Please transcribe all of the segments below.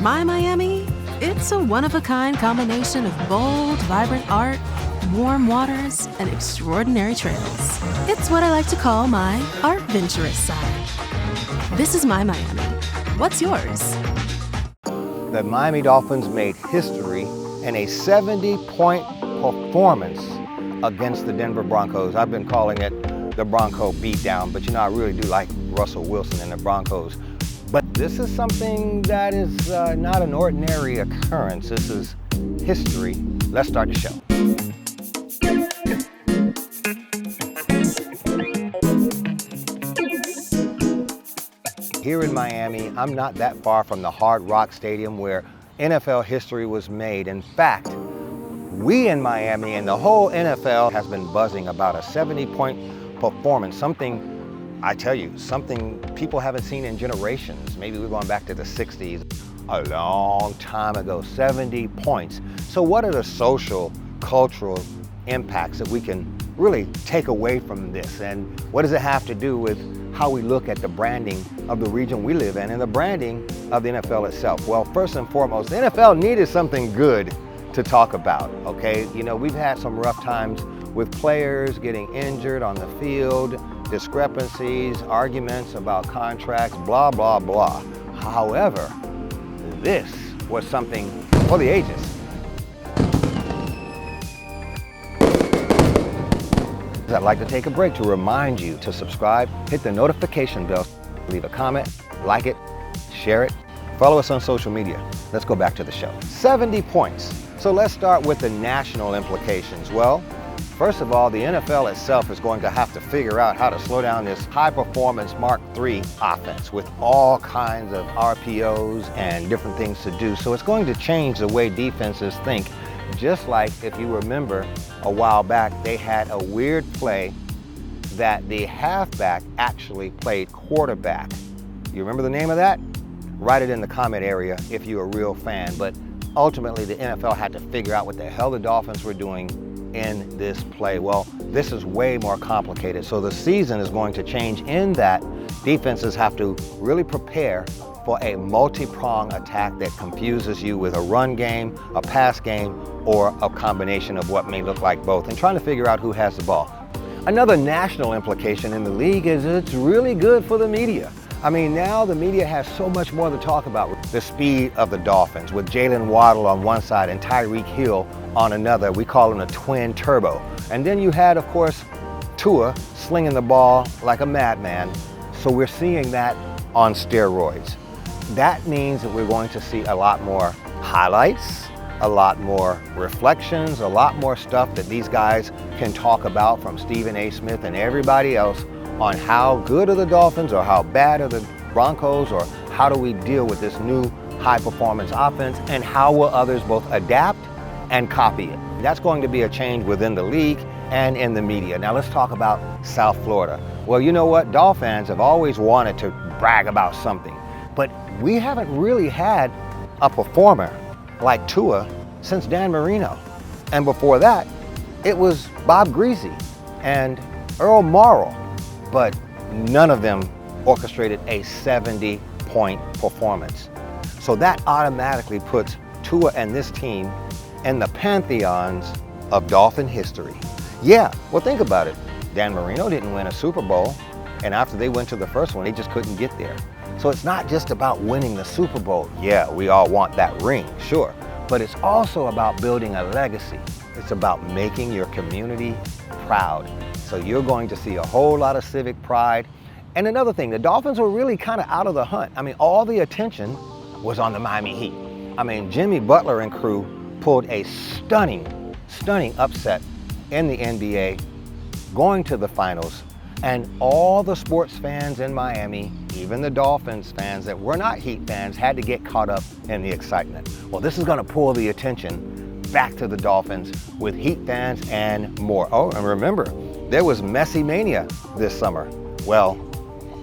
My Miami, it's a one-of-a-kind combination of bold, vibrant art, warm waters, and extraordinary trails. It's what I like to call my art-venturous side. This is My Miami. What's yours? The Miami Dolphins made history in a 70-point performance against the Denver Broncos. I've been calling it the Bronco beatdown, but you know, I really do like Russell Wilson and the Broncos. But this is something that is not an ordinary occurrence. This is history. Let's start the show. Here in Miami, I'm not that far from the Hard Rock Stadium where NFL history was made. In fact, we in Miami and the whole NFL has been buzzing about a 70-point performance, something, I tell you, something people haven't seen in generations. Maybe we're going back to the 60s, a long time ago, 70 points. So what are the social, cultural impacts that we can really take away from this? And what does it have to do with how we look at the branding of the region we live in and the branding of the NFL itself? Well, first and foremost, the NFL needed something good to talk about, okay? You know, we've had some rough times with players getting injured on the field, discrepancies, arguments about contracts, blah, blah, blah. However, this was something for the ages. I'd like to take a break to remind you to subscribe, hit the notification bell, leave a comment, like it, share it, follow us on social media. Let's go back to the show. 70 points. So let's start with the national implications. Well, first of all, the NFL itself is going to have to figure out how to slow down this high-performance Mark III offense with all kinds of RPOs and different things to do. So it's going to change the way defenses think. Just like, if you remember, a while back, they had a weird play that the halfback actually played quarterback. You remember the name of that? Write it in the comment area if you're a real fan. But ultimately, the NFL had to figure out what the hell the Dolphins were doing in this play. Well, this is way more complicated. So the season is going to change in that defenses have to really prepare for a multi-prong attack that confuses you with a run game, a pass game, or a combination of what may look like both, and trying to figure out who has the ball. Another national implication in the league is it's really good for the media. I mean, now the media has so much more to talk about. The speed of the Dolphins with Jalen Waddle on one side and Tyreek Hill on another. We call him a twin turbo. And then you had, of course, Tua slinging the ball like a madman. So we're seeing that on steroids. That means that we're going to see a lot more highlights, a lot more reflections, a lot more stuff that these guys can talk about, from Stephen A. Smith and everybody else, on how good are the Dolphins or how bad are the Broncos, or how do we deal with this new high-performance offense, and how will others both adapt and copy it. That's going to be a change within the league and in the media. Now let's talk about South Florida. Well, you know what? Dolphins have always wanted to brag about something, but we haven't really had a performer like Tua since Dan Marino. And before that, it was Bob Greasy and Earl Morrall, but none of them orchestrated a 70-point performance. So that automatically puts Tua and this team in the pantheons of Dolphin history. Yeah, well, think about it. Dan Marino didn't win a Super Bowl, and after they went to the first one, they just couldn't get there. So it's not just about winning the Super Bowl. Yeah, we all want that ring, sure. But it's also about building a legacy. It's about making your community proud. So you're going to see a whole lot of civic pride. And another thing, the Dolphins were really kind of out of the hunt. I mean, all the attention was on the Miami Heat. I mean, Jimmy Butler and crew pulled a stunning upset in the NBA, going to the finals. And all the sports fans in Miami, even the Dolphins fans that were not Heat fans, had to get caught up in the excitement. Well, this is going to pull the attention back to the Dolphins with Heat fans and more. Oh, and remember, there was Messi mania this summer. Well,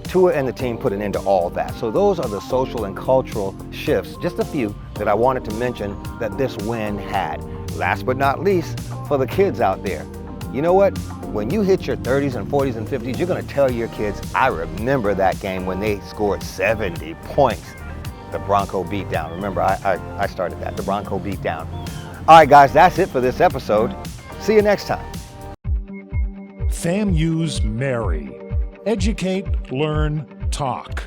Tua and the team put an end to all that. So those are the social and cultural shifts, just a few that I wanted to mention that this win had. Last but not least, for the kids out there, you know what? When you hit your 30s and 40s and 50s, you're going to tell your kids, I remember that game when they scored 70 points. The Bronco Beatdown. Remember, I started that, the Bronco Beatdown. All right, guys, that's it for this episode. See you next time. FAMU's Mary. Educate, learn, talk.